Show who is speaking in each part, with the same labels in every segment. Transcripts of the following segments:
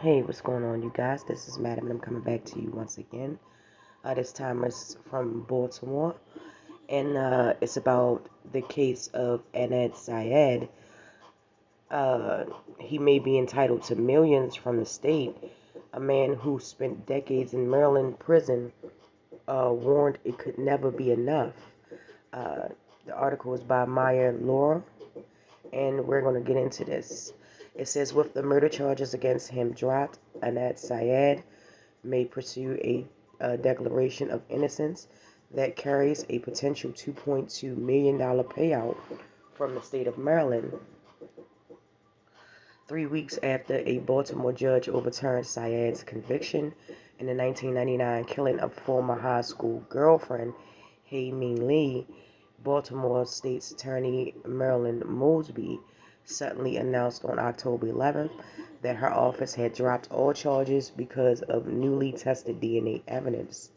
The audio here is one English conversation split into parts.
Speaker 1: Hey, what's going on, you guys? This is Madam, and I'm coming back to you once again. This time it's from Baltimore, and it's about the case of Adnan Syed. Uh, he may be entitled to millions from the state. A man who spent decades in Maryland prison warned it could never be enough. Uh, the article is by Lora, and we're going to get into this. It says, with the murder charges against him dropped, Adnan Syed may pursue a declaration of innocence that carries a potential $2.2 million payout from the state of Maryland. 3 weeks after a Baltimore judge overturned Syed's conviction in the 1999 killing of former high school girlfriend Hae Min Lee, Baltimore State's Attorney Marilyn Mosby suddenly announced on October 11th that her office had dropped all charges because of newly tested DNA evidence.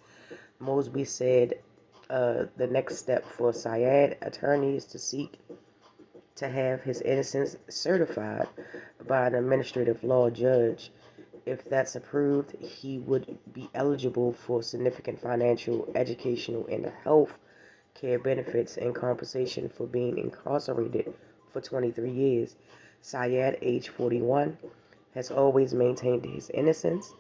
Speaker 1: Mosby said the next step for Syed attorneys to seek to have his innocence certified by an administrative law judge. If that's approved, he would be eligible for significant financial, educational, and health care benefits and compensation for being incarcerated for 23 years. Syed, age 41, has always maintained his innocence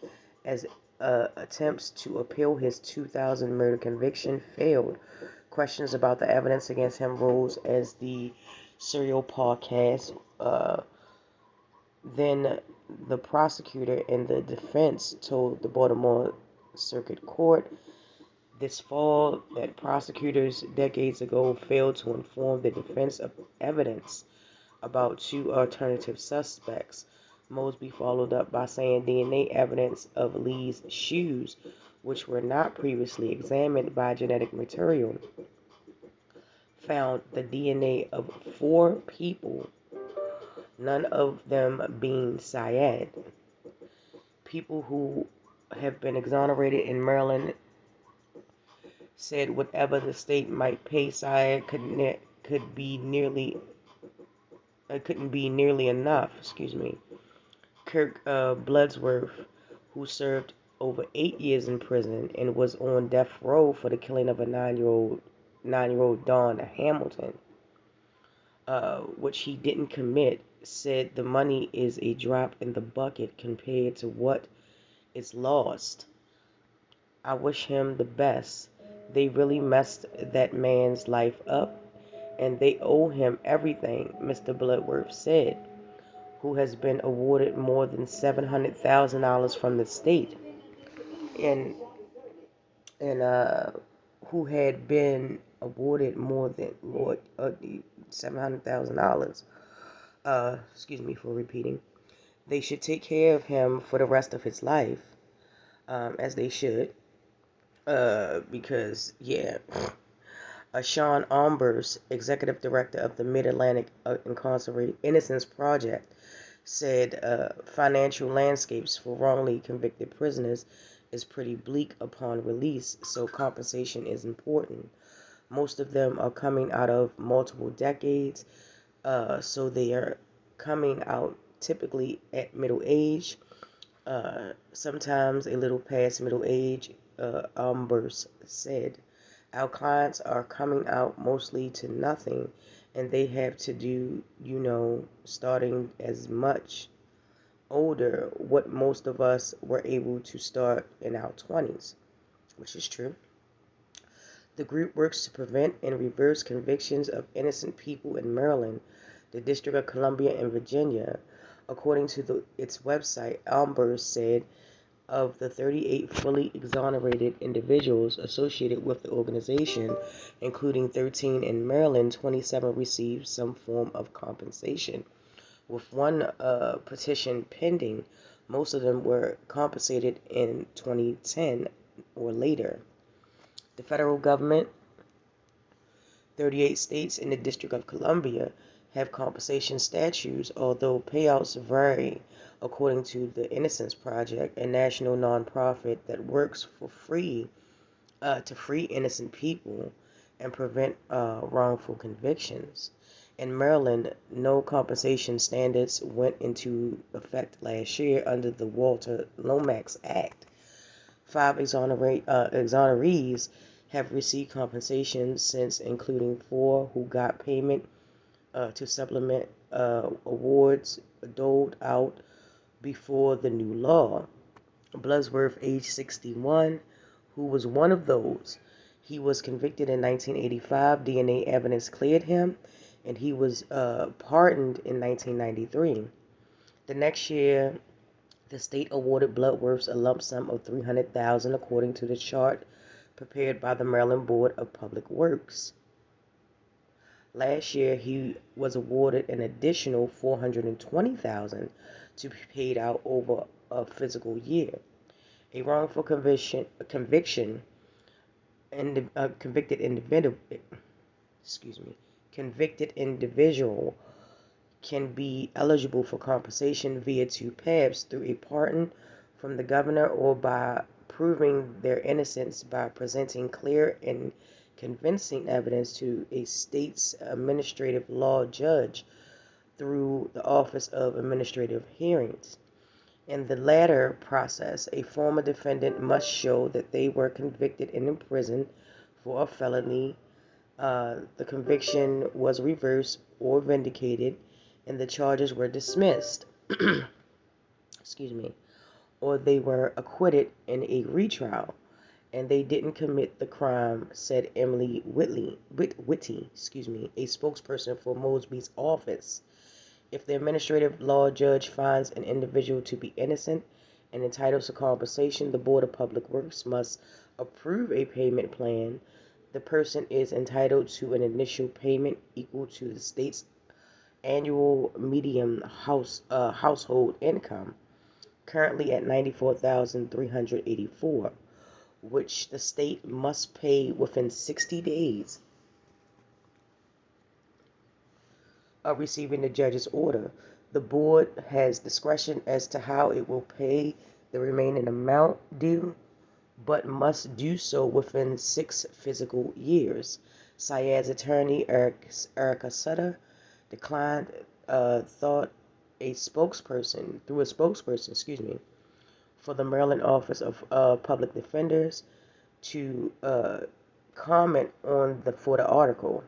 Speaker 1: as attempts to appeal his 2000 murder conviction failed. Questions about the evidence against him rose as the serial podcast. Then the prosecutor and the defense told the Baltimore Circuit Court this fall that prosecutors decades ago failed to inform the defense of evidence about two alternative suspects. Mosby followed up by saying DNA evidence of Lee's shoes, which were not previously examined by genetic material, found the DNA of four people, none of them being Syed. People who have been exonerated in Maryland said whatever the state might pay Syed could be nearly couldn't be nearly enough. Excuse me. Kirk Bloodsworth, who served over 8 years in prison and was on death row for the killing of a nine-year-old Dawn Hamilton, which he didn't commit, said the money is a drop in the bucket compared to what is lost. I wish him the best. They really messed that man's life up, and they owe him everything, Mr. Bloodworth said, who has been awarded more than $700,000 from the state, and and who had been awarded more than $700,000. Excuse me for repeating. They should take care of him for the rest of his life, as they should, because yeah. Sean Ombers, executive director of the Mid-Atlantic Incarcerated Innocence Project, said financial landscapes for wrongly convicted prisoners is pretty bleak upon release, so compensation is important. Most of them are coming out of multiple decades, so they are coming out typically at middle age, sometimes a little past middle age, Umbers said. Our clients are coming out mostly to nothing, and they have to do, starting as much older, what most of us were able to start in our 20s, which is true. The group works to prevent and reverse convictions of innocent people in Maryland, the District of Columbia, and Virginia. According to its website, Albers said of the 38 fully exonerated individuals associated with the organization, including 13 in Maryland, 27 received some form of compensation. With one petition pending, most of them were compensated in 2010 or later. The federal government, 38 states, and the District of Columbia have compensation statutes, although payouts vary according to the Innocence Project, a national nonprofit that works for to free innocent people and prevent wrongful convictions. In Maryland, no compensation standards went into effect last year under the Walter Lomax Act. Five exonerees have received compensation since, including four who got payment to supplement awards doled out before the new law. Bloodsworth, age 61, who was one of those. He was convicted in 1985. DNA evidence cleared him, and he was pardoned in 1993. The next year, the state awarded Bloodworth a lump sum of $300,000, according to the chart prepared by the Maryland Board of Public Works. Last year, he was awarded an additional $420,000 to be paid out over a fiscal year. A wrongful conviction and convicted individual can be eligible for compensation via two paths: through a pardon from the governor, or by proving their innocence by presenting clear and convincing evidence to a state's administrative law judge through the Office of Administrative Hearings. In the latter process, a former defendant must show that they were convicted and imprisoned for a felony, the conviction was reversed or vindicated, and the charges were dismissed, excuse me, or they were acquitted in a retrial, and they didn't commit the crime, said Emily Witty, a spokesperson for Mosby's office. If the administrative law judge finds an individual to be innocent and entitled to compensation, the Board of Public Works must approve a payment plan. The person is entitled to an initial payment equal to the state's annual median household income, currently at $94,384, which the state must pay within 60 days of receiving the judge's order. The board has discretion as to how it will pay the remaining amount due, but must do so within 6 fiscal years. Syed's attorney, Erica Sutter, declined thought a spokesperson through a spokesperson, for the Maryland Office of Public Defenders to comment on the article.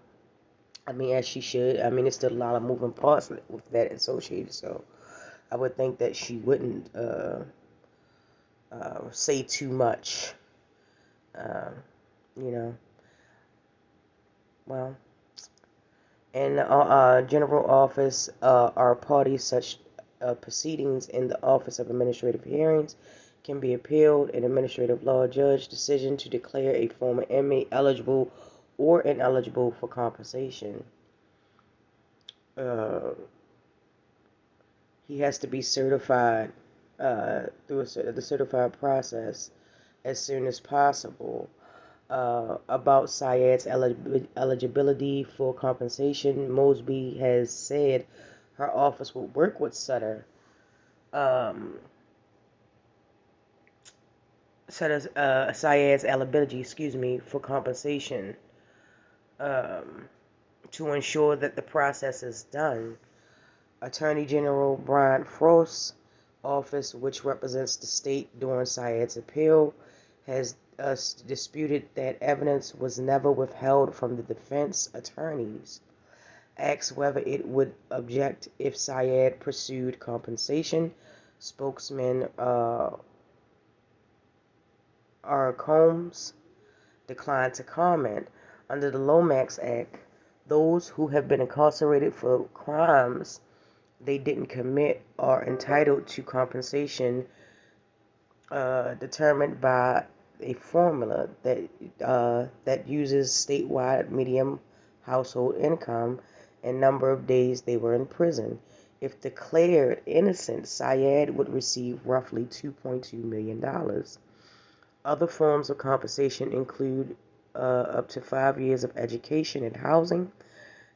Speaker 1: I mean, as she should. I mean, there's still a lot of moving parts with that associated, so I would think that she wouldn't say too much. You know, well, in the general office are parties such proceedings in the Office of Administrative Hearings can be appealed. An administrative law judge decision to declare a former inmate eligible or ineligible for compensation. He has to be certified through the certified process as soon as possible. About Syed's eligibility for compensation, Mosby has said her office will work with Sutter. Syed's eligibility, for compensation, to ensure that the process is done. Attorney General Brian Frost's office, which represents the state during Syed's appeal, has disputed that evidence was never withheld from the defense attorneys. Asked whether it would object if Syed pursued compensation, spokesman R. Combs declined to comment. Under the Lomax Act, those who have been incarcerated for crimes they didn't commit are entitled to compensation determined by a formula that uses statewide median household income and number of days they were in prison. If declared innocent, Syed would receive roughly $2.2 million. Other forms of compensation include up to 5 years of education and housing,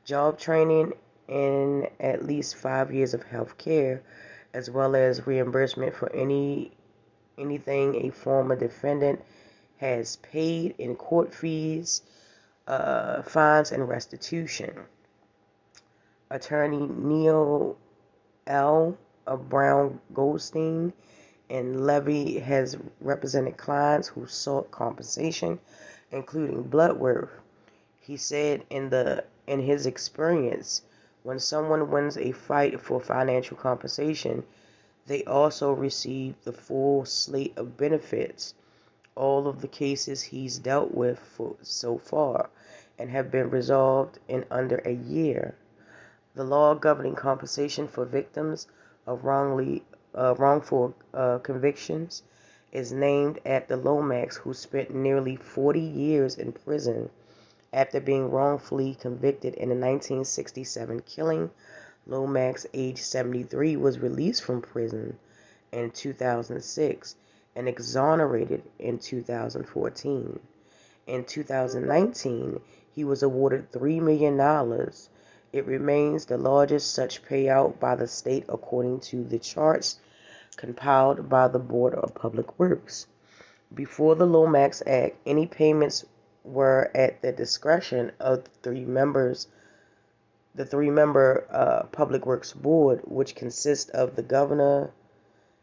Speaker 1: job training, and at least 5 years of health care, as well as reimbursement for anything a former defendant has paid in court fees, fines, and restitution. Attorney Neil L. of Brown Goldstein and Levy has represented clients who sought compensation, including Bloodworth. He said in his experience, when someone wins a fight for financial compensation, they also receive the full slate of benefits. All of the cases he's dealt with so far and have been resolved in under a year. The law governing compensation for victims of wrongful convictions is named after Lomax, who spent nearly 40 years in prison after being wrongfully convicted in a 1967 killing. Lomax, age 73, was released from prison in 2006 and exonerated in 2014. In 2019, he was awarded $3 million. It remains the largest such payout by the state according to the charts compiled by the Board of Public Works. Before the Lomax Act, any payments were at the discretion of the three-member Public Works Board, which consists of the governor,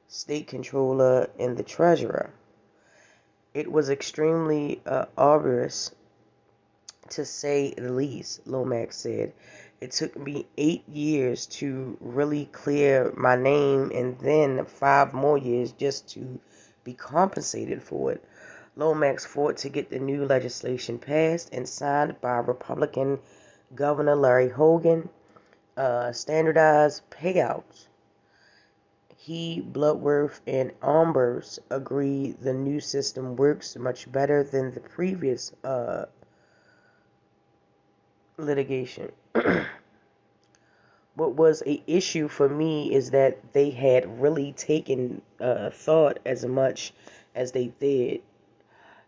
Speaker 1: state controller, and the treasurer. It was extremely arduous, to say the least, Lomax said. It took me 8 years to really clear my name and then 5 more years just to be compensated for it. Lomax fought to get the new legislation passed and signed by Republican Governor Larry Hogan, standardized payouts. He, Bloodworth, and Albers agree the new system works much better than the previous litigation. What was a issue for me is that they had really taken thought as much as they did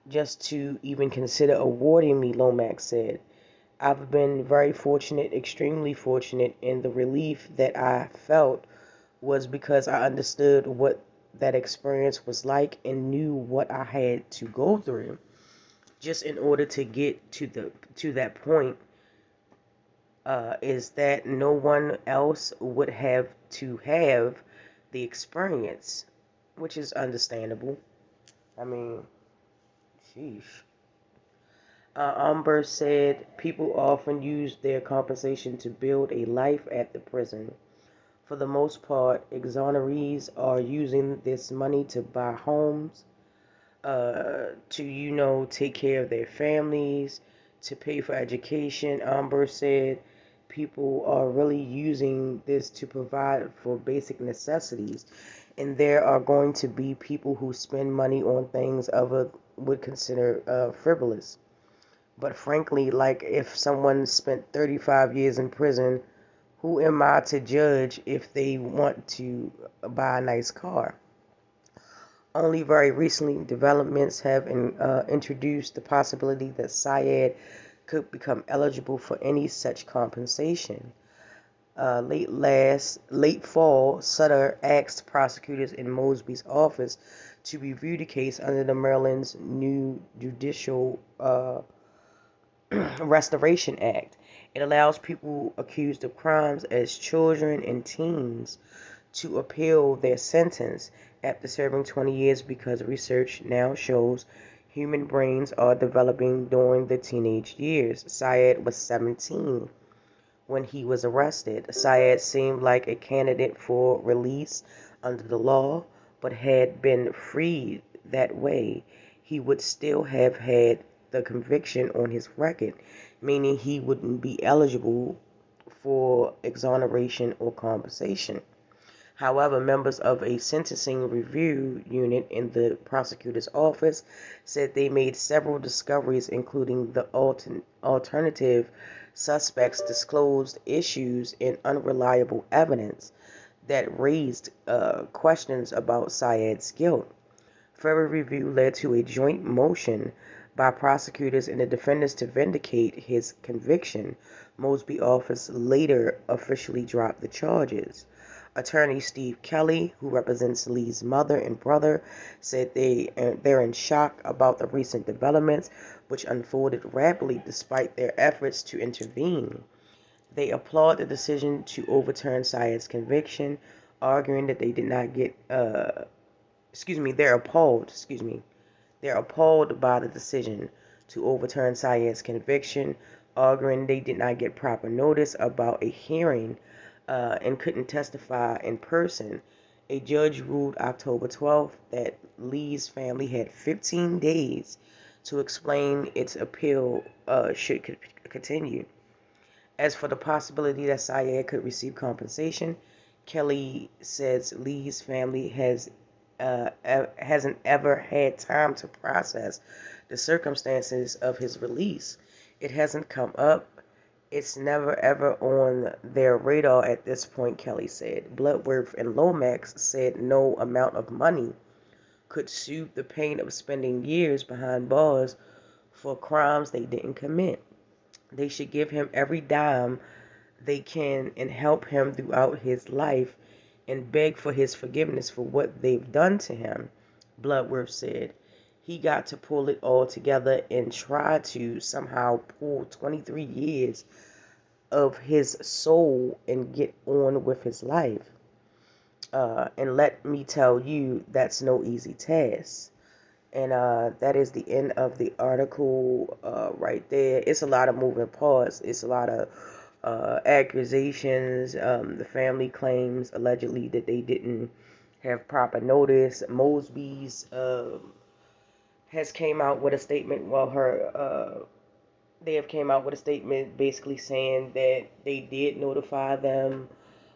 Speaker 1: just to even consider awarding me, Lomax said. I've been very fortunate, extremely fortunate, and the relief that I felt was because I understood what that experience was like and knew what I had to go through just in order to get to that point. Is that no one else would have to have the experience, which is understandable. I mean, sheesh. Umber said people often use their compensation to build a life at the prison. For the most part, exonerees are using this money to buy homes, to take care of their families, to pay for education. Amber said people are really using this to provide for basic necessities, and there are going to be people who spend money on things other would consider frivolous. But frankly, like if someone spent 35 years in prison, who am I to judge if they want to buy a nice car? Only very recently, developments have introduced the possibility that Syed could become eligible for any such compensation. Late fall, Sutter asked prosecutors in Mosby's office to review the case under the Maryland's new Judicial Restoration Act. It allows people accused of crimes as children and teens to appeal their sentence after serving 20 years because research now shows human brains are developing during the teenage years. Syed was 17 when he was arrested. Syed seemed like a candidate for release under the law, but had been freed that way. He would still have had the conviction on his record, meaning he wouldn't be eligible for exoneration or compensation. However, members of a sentencing review unit in the prosecutor's office said they made several discoveries, including the alternative suspects disclosed issues and unreliable evidence that raised questions about Syed's guilt. Further review led to a joint motion by prosecutors and the defendants to vindicate his conviction. Mosby office later officially dropped the charges. Attorney Steve Kelly, who represents Lee's mother and brother, said they're in shock about the recent developments, which unfolded rapidly despite their efforts to intervene. They applaud the decision to overturn Syed's conviction, arguing that they did not get, they're appalled, they're appalled by the decision to overturn Syed's conviction, arguing they did not get proper notice about a hearing and couldn't testify in person. A judge ruled October 12th that Lee's family had 15 days to explain its appeal should continue. As for the possibility that Syed could receive compensation, Kelly says Lee's family hasn't ever had time to process the circumstances of his release. It hasn't come up. It's never ever on their radar at this point, Kelly said. Bloodworth and Lomax said no amount of money could soothe the pain of spending years behind bars for crimes they didn't commit. They should give him every dime they can and help him throughout his life and beg for his forgiveness for what they've done to him, Bloodworth said. He got to pull it all together and try to somehow pull 23 years of his soul and get on with his life. And let me tell you, that's no easy task. And that is the end of the article right there. It's a lot of moving parts. It's a lot of accusations. The family claims allegedly that they didn't have proper notice. Mosby's has came out with a statement. Well, they have came out with a statement basically saying that they did notify them,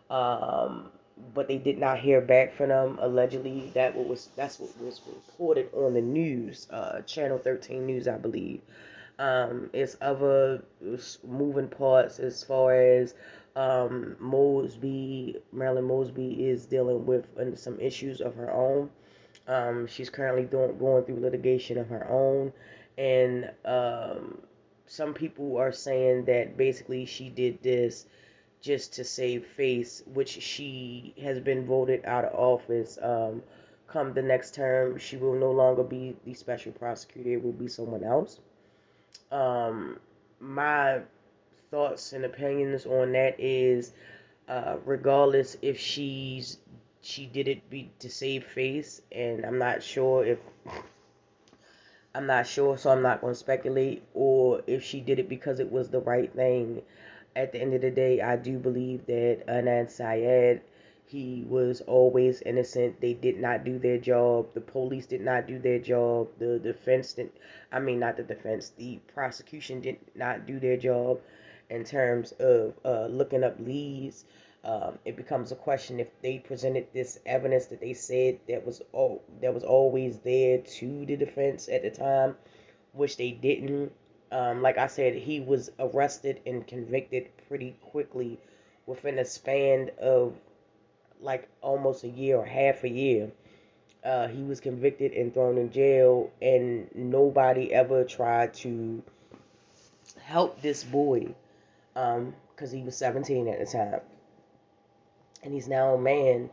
Speaker 1: but they did not hear back from them. Allegedly, that's what was reported on the news, Channel 13 News, I believe. It's other moving parts as far as Marilyn Mosby is dealing with some issues of her own. She's currently going through litigation of her own, and some people are saying that basically she did this just to save face, which she has been voted out of office. Come the next term, she will no longer be the special prosecutor. It will be someone else. My thoughts and opinions on that is, regardless if she did it to save face, and I'm not sure, so I'm not going to speculate, or if she did it because it was the right thing. At the end of the day, I do believe that Adnan Syed, he was always innocent. They did not do their job. The police did not do their job. The defense didn't, I mean, not the defense, the prosecution did not do their job in terms of looking up leads. It becomes a question if they presented this evidence that they said that was always there to the defense at the time, which they didn't. Like I said, he was arrested and convicted pretty quickly within a span of like almost a year or half a year. He was convicted and thrown in jail, and nobody ever tried to help this boy because he was 17 at the time. And he's now a man.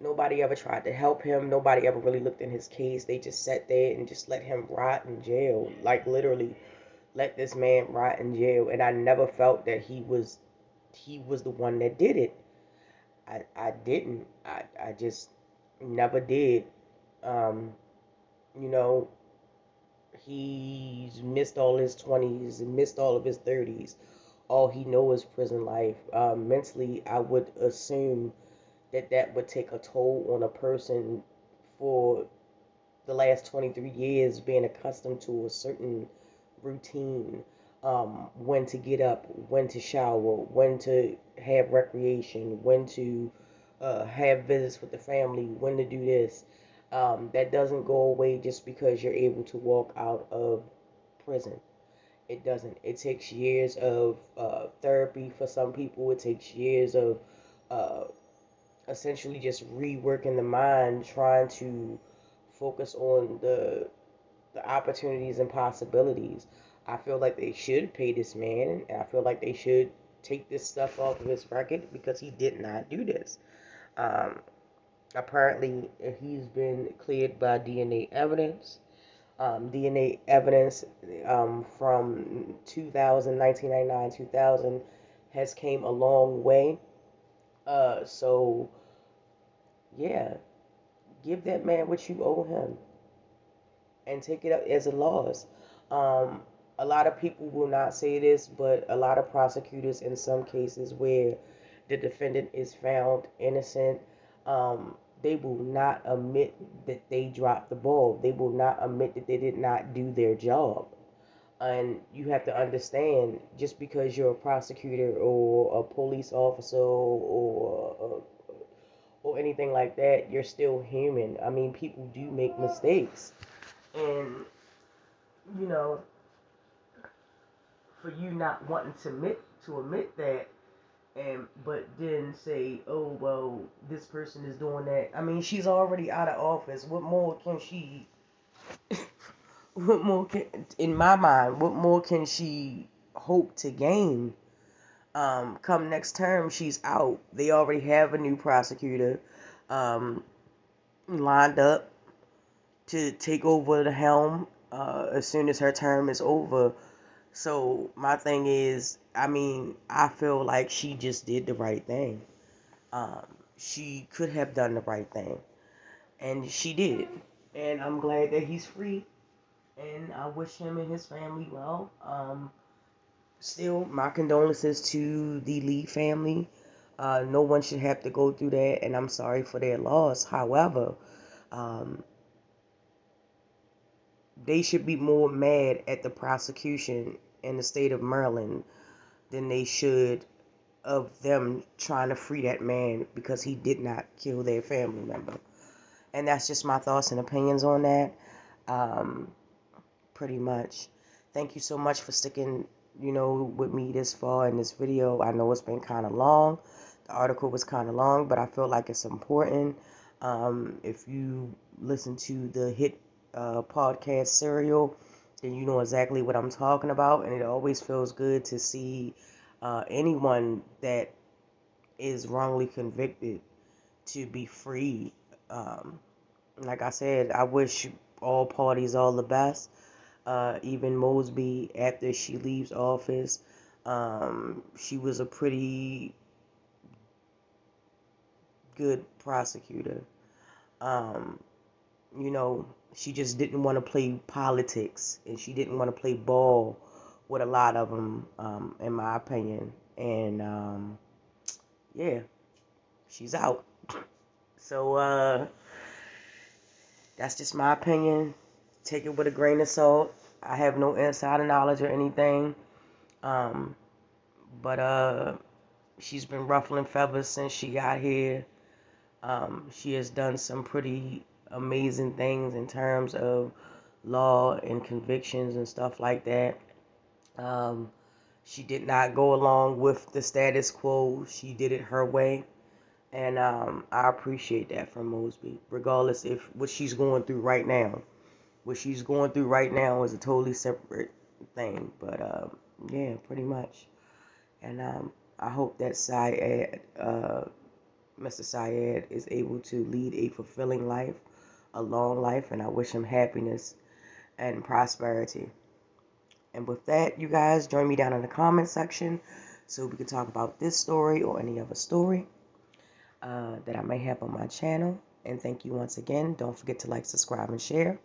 Speaker 1: Nobody ever tried to help him. Nobody ever really looked in his case. They just sat there and just let him rot in jail. Like literally let this man rot in jail. And I never felt that he was the one that did it. I didn't. I just never did. Um, you know, he's missed all his 20s and missed all of his 30s. All he knows is prison life. Mentally, I would assume that would take a toll on a person for the last 23 years being accustomed to a certain routine. When to get up, when to shower, when to have recreation, when to have visits with the family, when to do this. That doesn't go away just because you're able to walk out of prison. It doesn't. It takes years of therapy for some people. It takes years of uh, essentially just reworking the mind, trying to focus on the opportunities and possibilities. I feel like they should pay this man, and I feel like they should take this stuff off of his record because he did not do this. Um, Apparently, he's been cleared by DNA evidence. DNA evidence from 2000, 1999, 2000 has came a long way. So yeah, give that man what you owe him and take it up as a loss. Um, a lot of people will not say this, but a lot of prosecutors, in some cases where the defendant is found innocent, they will not admit that they dropped the ball. They will not admit that they did not do their job. And you have to understand, just because you're a prosecutor or a police officer or anything like that, you're still human. I mean, people do make mistakes. And, you know, for you not wanting to admit that, and but then say, oh well, this person is doing that. I mean, she's already out of office. What more can she? What more can, in my mind, what more can she hope to gain? Come next term, she's out. They already have a new prosecutor um, lined up to take over the helm as soon as her term is over. So my thing is, I mean, I feel like she just did the right thing. Um, she could have done the right thing, and she did. And I'm glad that he's free, and I wish him and his family well. Still, my condolences to the Lee family. No one should have to go through that, and I'm sorry for their loss. However, um, they should be more mad at the prosecution in the state of Maryland than they should of them trying to free that man because he did not kill their family member. And that's just my thoughts and opinions on that. Um, Pretty much. Thank you so much for sticking, with me this far in this video. I know it's been kind of long. The article was kind of long, but I feel like it's important. If you listen to the hit podcast Serial, then you know exactly what I'm talking about. And it always feels good to see anyone that is wrongly convicted to be free. Um, like I said, I wish all parties all the best. Even Mosby, after she leaves office, she was a pretty good prosecutor. Um, she just didn't want to play politics and she didn't want to play ball with a lot of them, in my opinion. And yeah, she's out. So that's just my opinion. Take it with a grain of salt. I have no insider knowledge or anything. Um, but she's been ruffling feathers since she got here. She has done some pretty amazing things in terms of law and convictions and stuff like that. Um, she did not go along with the status quo. She did it her way. And I appreciate that from Mosby, regardless if what she's going through right now. What she's going through right now is a totally separate thing. But yeah, pretty much. And I hope that Syed, Mr. Syed, is able to lead a fulfilling life, a long life, and I wish him happiness and prosperity. And with that, you guys, join me down in the comment section so we can talk about this story or any other story that I may have on my channel. And thank you once again. Don't forget to like, subscribe, and share.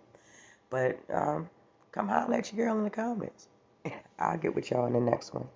Speaker 1: But come holler at your girl in the comments. I'll get with y'all in the next one.